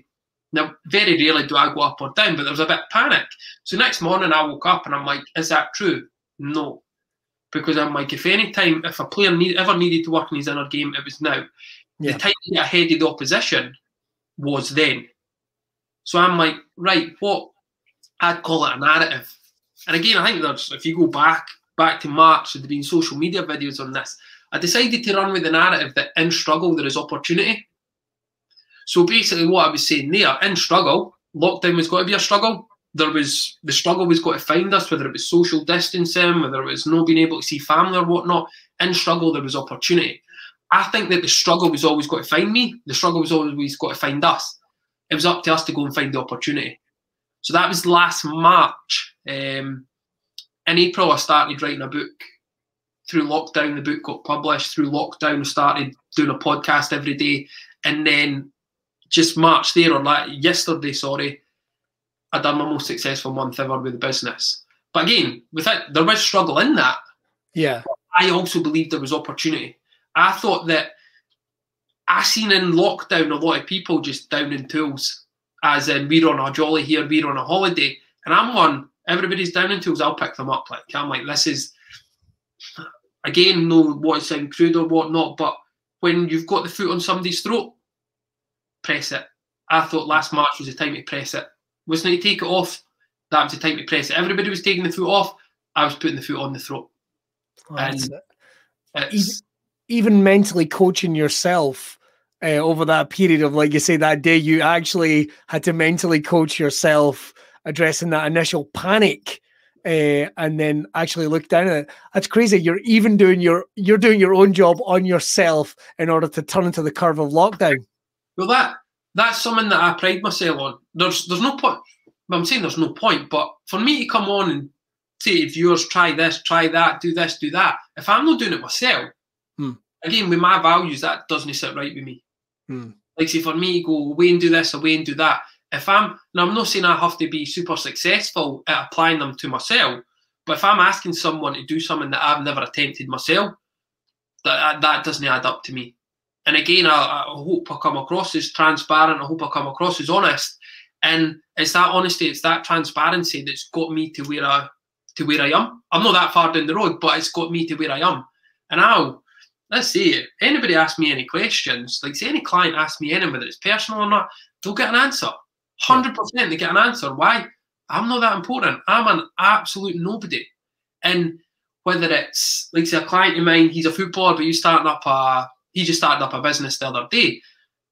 now very rarely do I go up or down, but there was a bit of panic. So next morning I woke up and I'm like, is that true? No. Because I'm like, if a player ever needed to work in his inner game, it was now. The time to get ahead of the opposition was then. So I'm like, right, what I'd call it a narrative. And again, I think if you go back to March, there'd been social media videos on this. I decided to run with the narrative that in struggle there is opportunity. So basically what I was saying there, in struggle, lockdown was got to be a struggle. The struggle was got to find us, whether it was social distancing, whether it was not being able to see family or whatnot. In struggle there was opportunity. I think that the struggle was always got to find me. The struggle was always got to find us. It was up to us to go and find the opportunity. So that was last March. In April, I started writing a book. Through lockdown, the book got published. Through lockdown, I started doing a podcast every day. And then just March there, or yesterday, I done my most successful month ever with the business. But again, there was struggle in that. Yeah. I also believed there was opportunity. I thought that I seen in lockdown a lot of people just downing tools, as in, we're on a jolly here, we're on a holiday. And I'm one, everybody's downing tools, I'll pick them up. I'm like, this is, again, know what sounds crude or whatnot, but when you've got the foot on somebody's throat, press it. I thought last March was the time to press it. Wasn't it to take it off? That was the time to press it. Everybody was taking the foot off, I was putting the foot on the throat. Oh, and even mentally coaching yourself over that period of, like you say, that day, you actually had to mentally coach yourself, addressing that initial panic, and then actually look down at it. That's crazy. You're even doing your own job on yourself in order to turn into the curve of lockdown. Well, that's something that I pride myself on. There's no point. I'm saying there's no point, but for me to come on and say to viewers, try this, try that, do this, do that, if I'm not doing it myself, again, with my values, that doesn't sit right with me. Like, say, for me to go away and do this, away and do that, now I'm not saying I have to be super successful at applying them to myself, but if I'm asking someone to do something that I've never attempted myself, that doesn't add up to me. And again, I hope I come across as transparent, I hope I come across as honest, and it's that honesty, it's that transparency that's got me to where I am. I'm not that far down the road, but it's got me to where I am. And let's say, anybody asks me any questions, like say any client asks me anything, whether it's personal or not, they'll get an answer. 100% they get an answer. Why? I'm not that important. I'm an absolute nobody. And whether it's, like say, a client of mine, he's a footballer, but he just started up a business the other day.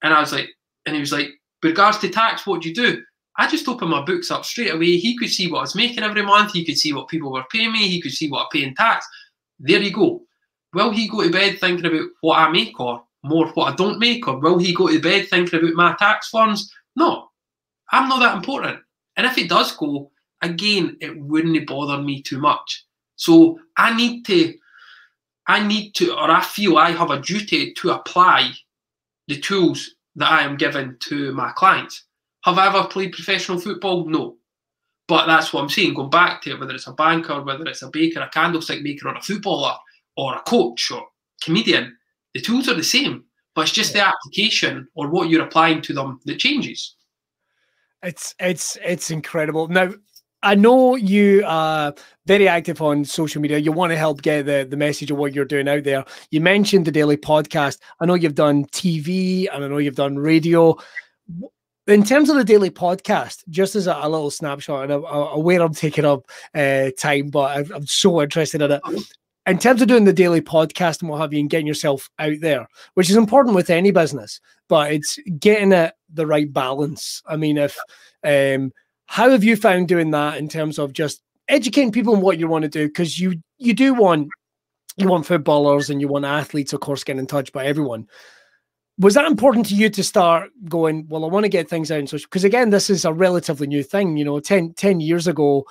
And he was like, with regards to tax, what do you do? I just opened my books up straight away. He could see what I was making every month. He could see what people were paying me. He could see what I pay in tax. There you go. Will he go to bed thinking about what I make, or more what I don't make? Or will he go to bed thinking about my tax forms? No, I'm not that important. And if it does go, again, it wouldn't bother me too much. So I need to, or I feel I have a duty to apply the tools that I am given to my clients. Have I ever played professional football? No. But that's what I'm saying, going back to it, whether it's a banker, whether it's a baker, a candlestick maker, or a footballer, or a coach, or comedian, the tools are the same, but it's just the application or what you're applying to them that changes. It's incredible. Now, I know you are very active on social media. You want to help get the message of what you're doing out there. You mentioned the daily podcast. I know you've done TV and I know you've done radio. In terms of the daily podcast, just as a little snapshot, and I'm aware I'm taking up time, but I'm so interested in it. In terms of doing the daily podcast and what have you, and getting yourself out there, which is important with any business, but it's getting it the right balance. I mean, how have you found doing that in terms of just educating people on what you want to do? Because you want footballers and you want athletes, of course, getting in touch by everyone. Was that important to you to start going, well, I want to get things out in social? Because again, this is a relatively new thing. 10 years ago,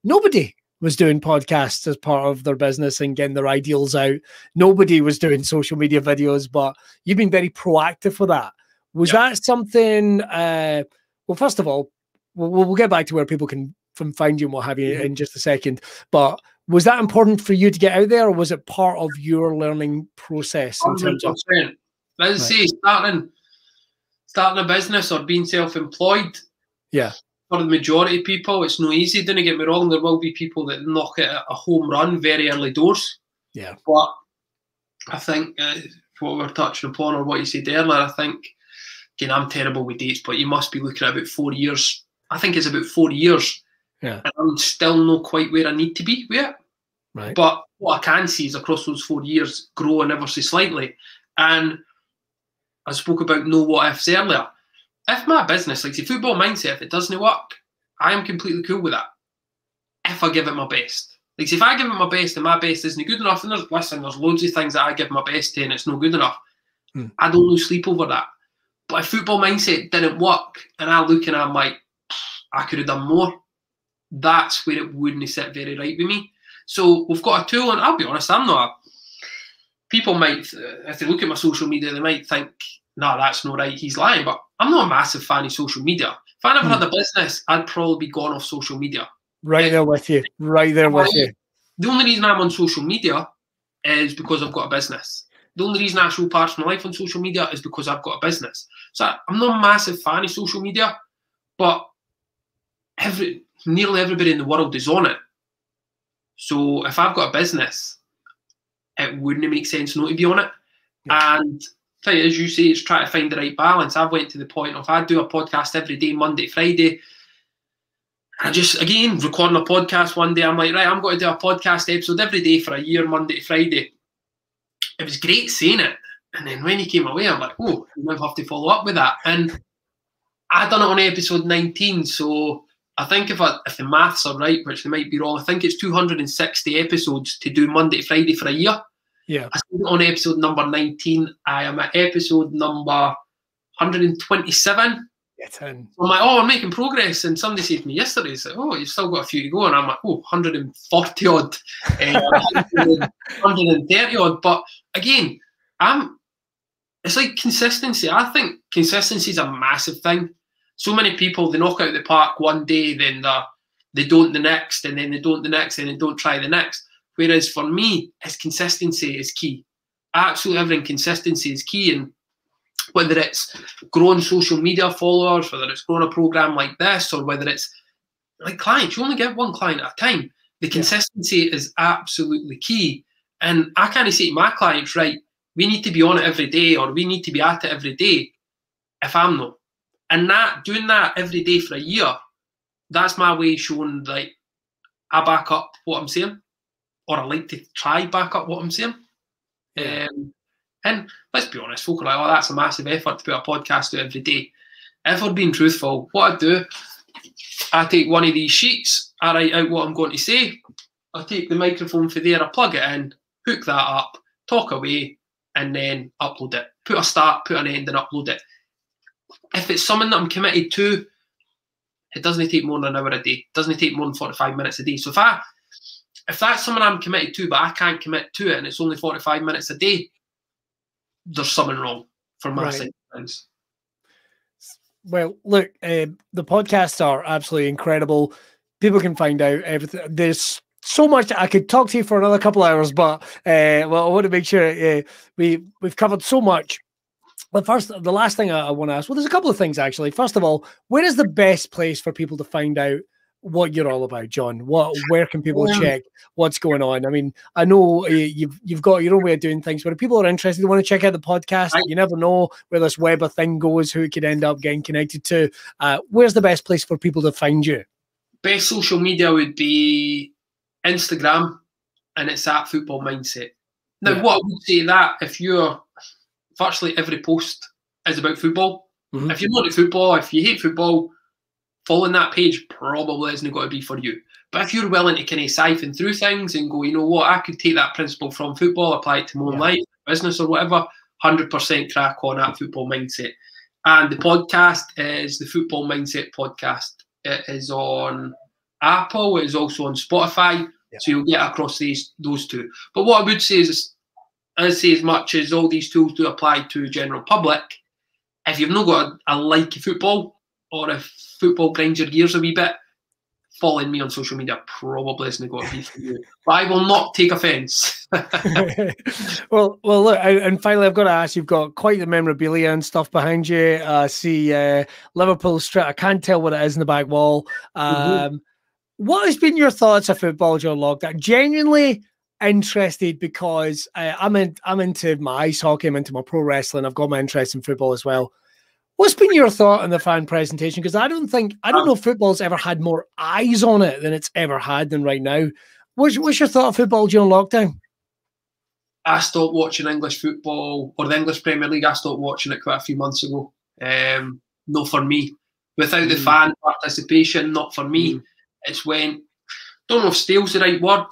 nobody was doing podcasts as part of their business and getting their ideals out. Nobody was doing social media videos, but you've been very proactive for that. Was that something, well, first of all, we'll get back to where people can find you and what have you in just a second, but was that important for you to get out there, or was it part of your learning process in terms of... Let's say starting a business or being self-employed. Yeah. For the majority of people, it's no easy. Don't get me wrong. There will be people that knock it a home run very early doors. Yeah. But I think what we're touching upon, or what you said earlier, I think, again, I'm terrible with dates, but you must be looking at about 4 years. I think it's about 4 years. Yeah. And I'm still not quite where I need to be with it. Right. But what I can see is across those 4 years, growing ever so slightly. And I spoke about no what ifs earlier. If my business, like say football mindset, if it doesn't work, I am completely cool with that. If I give it my best. Like say if I give it my best and my best isn't good enough, and there's loads of things that I give my best to and it's not good enough, I don't lose sleep over that. But if football mindset didn't work and I look and I'm like, I could have done more, that's where it wouldn't sit very right with me. So we've got a tool, and I'll be honest, I'm not a... People might, if they look at my social media, they might think, nah, that's not right, he's lying. But I'm not a massive fan of social media. If I never had a business, I'd probably be gone off social media. Right there with you. Right there with you. The only reason I'm on social media is because I've got a business. The only reason I show parts of my life on social media is because I've got a business. So I'm not a massive fan of social media, but nearly everybody in the world is on it. So if I've got a business, it wouldn't make sense not to be on it. Yeah. And as you say, it's trying to find the right balance. I've went to the point of I do a podcast every day, Monday, Friday. I just, again, recording a podcast one day, I'm like, right, I'm going to do a podcast episode every day for a year, Monday to Friday. It was great saying it. And then when he came away, I'm like, oh, you might have to follow up with that. And I done it on episode 19. So I think if the maths are right, which they might be wrong, I think it's 260 episodes to do Monday to Friday for a year. Yeah. I started on episode number 19. I am at episode number 127. So I'm like, oh, I'm making progress. And somebody said to me yesterday, said, oh, you've still got a few to go. And I'm like, oh, 140 odd, 130 odd. But again, it's like consistency. I think consistency is a massive thing. So many people, they knock out the park one day, then they don't the next, and then they don't the next, and they don't try the next. Whereas for me, it's consistency is key. Absolutely everything, consistency is key. And whether it's growing social media followers, whether it's growing a program like this, or whether it's like clients, you only get one client at a time. The consistency is absolutely key. And I kind of say to my clients, right, we need to be on it every day, or we need to be at it every day if I'm not. And doing that every day for a year, that's my way of showing like I back up what I'm saying, or I like to try back up what I'm saying. Yeah. And let's be honest, folk are like, oh, that's a massive effort to put a podcast out every day. If we're being truthful, what I do, I take one of these sheets, I write out what I'm going to say, I take the microphone for there, I plug it in, hook that up, talk away, and then upload it. Put a start, put an end, and upload it. If it's something that I'm committed to, it doesn't take more than an hour a day. It doesn't take more than 45 minutes a day. So if that's something I'm committed to, but I can't commit to it, and it's only 45 minutes a day, there's something wrong from my side of things. Well, look, the podcasts are absolutely incredible. People can find out everything. There's so much. I could talk to you for another couple of hours, but well, I want to make sure we've covered so much. But first, the last thing I want to ask, well, there's a couple of things actually. First of all, where is the best place for people to find out what you're all about, John. Where can people check what's going on? I mean, I know you've got your own way of doing things, but if people are interested, they want to check out the podcast. You never know where this web of thing goes, who it could end up getting connected to. Where's the best place for people to find you? Best social media would be Instagram, and it's at Football Mindset. Now, what I would say that if you're virtually every post is about football. If you're not at football, if you hate football, following that page probably isn't going to be for you. But if you're willing to kind of siphon through things and go, you know what, I could take that principle from football, apply it to my own life, business or whatever, 100% crack on at Football Mindset. And the podcast is the Football Mindset podcast. It is on Apple. It is also on Spotify. So you'll get across those two. But what I would say is, as much as all these tools do apply to general public, if you've not got a like of football, or if football grinds your gears a wee bit, following me on social media probably isn't going to be for you. But I will not take offence. well, look, and finally, I've got to ask, you've got quite the memorabilia and stuff behind you. I see Liverpool strip. I can't tell what it is in the back wall. What has been your thoughts of football during lockdown? Genuinely interested, because I'm into my ice hockey, I'm into my pro wrestling, I've got my interest in football as well. What's been your thought on the fan presentation? Because I don't know if football's ever had more eyes on it than it's ever had than right now. What's your thought of football during lockdown? I stopped watching English football, or the English Premier League. I stopped watching it quite a few months ago. Not for me. Without the fan participation, not for me. It's when, don't know if stale's the right word,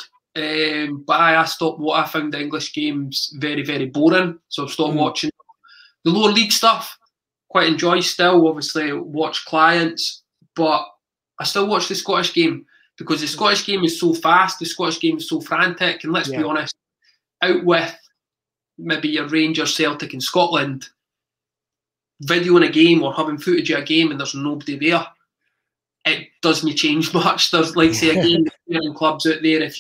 but I stopped. What I found the English games very, very boring. So I stopped watching the lower league stuff. Quite enjoy still, obviously watch clients, but I still watch the Scottish game, because the Scottish game is so fast, the Scottish game is so frantic, and let's be honest, out with maybe your Rangers, Celtic in Scotland, videoing a game or having footage of a game and there's nobody there, it doesn't change much. There's, like, say, a game in clubs out there,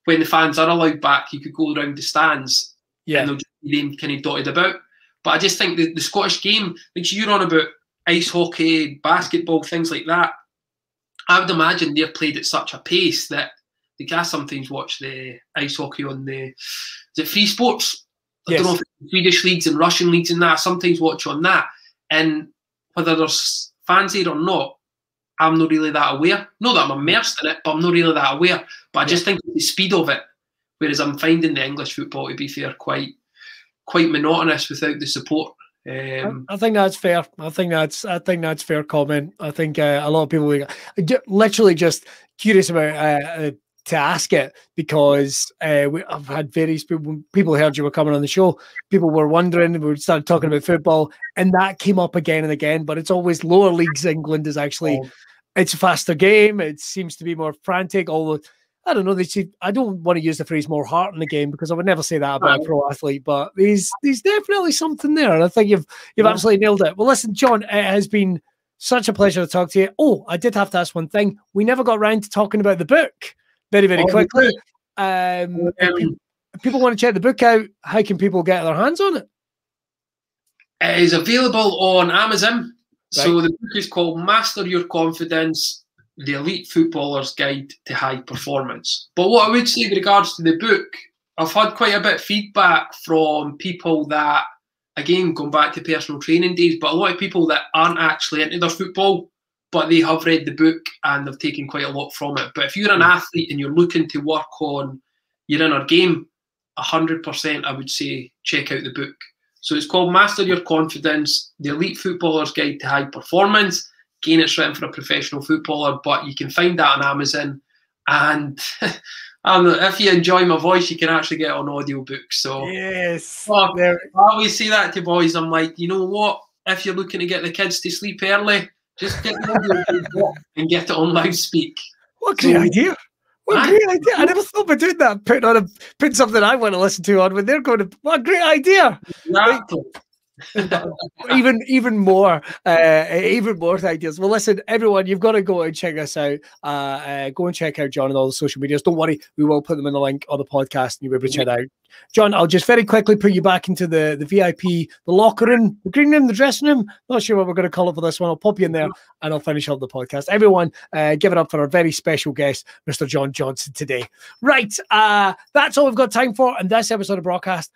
when the fans are allowed back, you could go around the stands and they'll just be them kind of dotted about. But I just think the Scottish game, like you're on about ice hockey, basketball, things like that, I would imagine they're played at such a pace that I sometimes watch the ice hockey on is it Free Sports? I don't know if it's Swedish leagues and Russian leagues and that. I sometimes watch on that. And whether there's fans there or not, I'm not really that aware. Not that I'm immersed in it, but I'm not really that aware. But I just think the speed of it, whereas I'm finding the English football, to be fair, quite monotonous without the support. I think that's fair. I think that's fair comment. I think a lot of people are literally just curious about to ask it, because I've had various people heard you were coming on the show. People were wondering. We started talking about football, and that came up again and again. But it's always lower leagues. England is actually it's a faster game. It seems to be more frantic. Although I don't know, I don't want to use the phrase more heart in the game, because I would never say that about a pro athlete, but there's definitely something there, and I think you've absolutely nailed it. Well, listen, John, it has been such a pleasure to talk to you. Oh, I did have to ask one thing. We never got around to talking about the book very, very quickly. If people want to check the book out, how can people get their hands on it? It is available on Amazon. Right. So the book is called Master Your Confidence, The Elite Footballer's Guide to High Performance. But what I would say with regards to the book, I've had quite a bit of feedback from people that, again, going back to personal training days, but a lot of people that aren't actually into their football, but they have read the book and they've taken quite a lot from it. But if you're an athlete and you're looking to work on your inner game, 100% I would say check out the book. So it's called Master Your Confidence, The Elite Footballer's Guide to High Performance. Again, it's written for a professional footballer, but you can find that on Amazon. And if you enjoy my voice, you can actually get it on audiobook. So yes, I always say that to boys. I'm like, you know what? If you're looking to get the kids to sleep early, just get the audiobook and get it on loudspeak. What a great idea! What a great idea! I never thought about doing that. Putting something I want to listen to on when they're going to. What a great idea! Exactly. even more ideas. Well, listen, everyone, you've got to go and check us out. Go and check out John on all the social medias. Don't worry, we will put them in the link on the podcast, and you'll be able to check it out. John, I'll just very quickly put you back into the VIP, the locker room, the green room, the dressing room. Not sure what we're going to call it for this one. I'll pop you in there and I'll finish up the podcast. Everyone, give it up for our very special guest, Mr. John Johnstone, today. Right, that's all we've got time for in this episode of Braw Cast.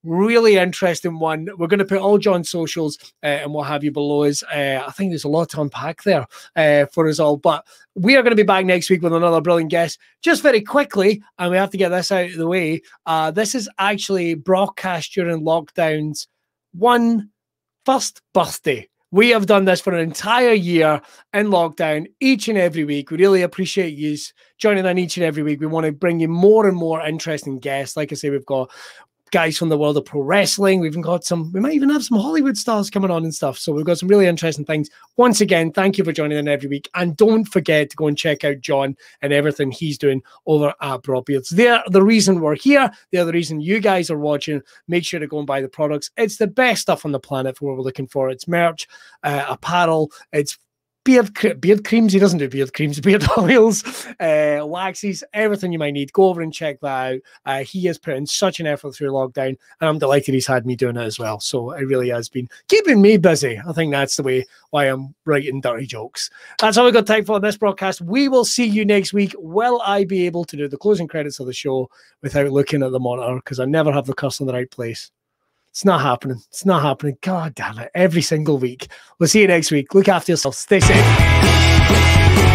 Really interesting one. We're going to put all John's socials and what have you below us. I think there's a lot to unpack there for us all, but we are going to be back next week with another brilliant guest. Just very quickly, and we have to get this out of the way, this is actually Braw Cast during lockdown's first birthday. We have done this for an entire year in lockdown, each and every week. We really appreciate you joining in each and every week. We want to bring you more and more interesting guests. Like I say, we've got guys from the world of pro wrestling. We might even have some Hollywood stars coming on and stuff. So we've got some really interesting things. Once again, thank you for joining in every week. And don't forget to go and check out John and everything he's doing over at Brawbeards. They're the reason we're here. They're the reason you guys are watching. Make sure to go and buy the products. It's the best stuff on the planet for what we're looking for. It's merch, apparel, it's beard creams. He doesn't do beard creams, beard oils, waxes, everything you might need. Go over and check that out. He has put in such an effort through lockdown, and I'm delighted he's had me doing it as well. So it really has been keeping me busy. I think that's the way why I'm writing dirty jokes. That's all we've got time for this broadcast. We will see you next week. Will I be able to do the closing credits of the show without looking at the monitor? Because I never have the cursor in the right place. It's not happening. It's not happening. God damn it. Every single week. We'll see you next week. Look after yourself. Stay safe.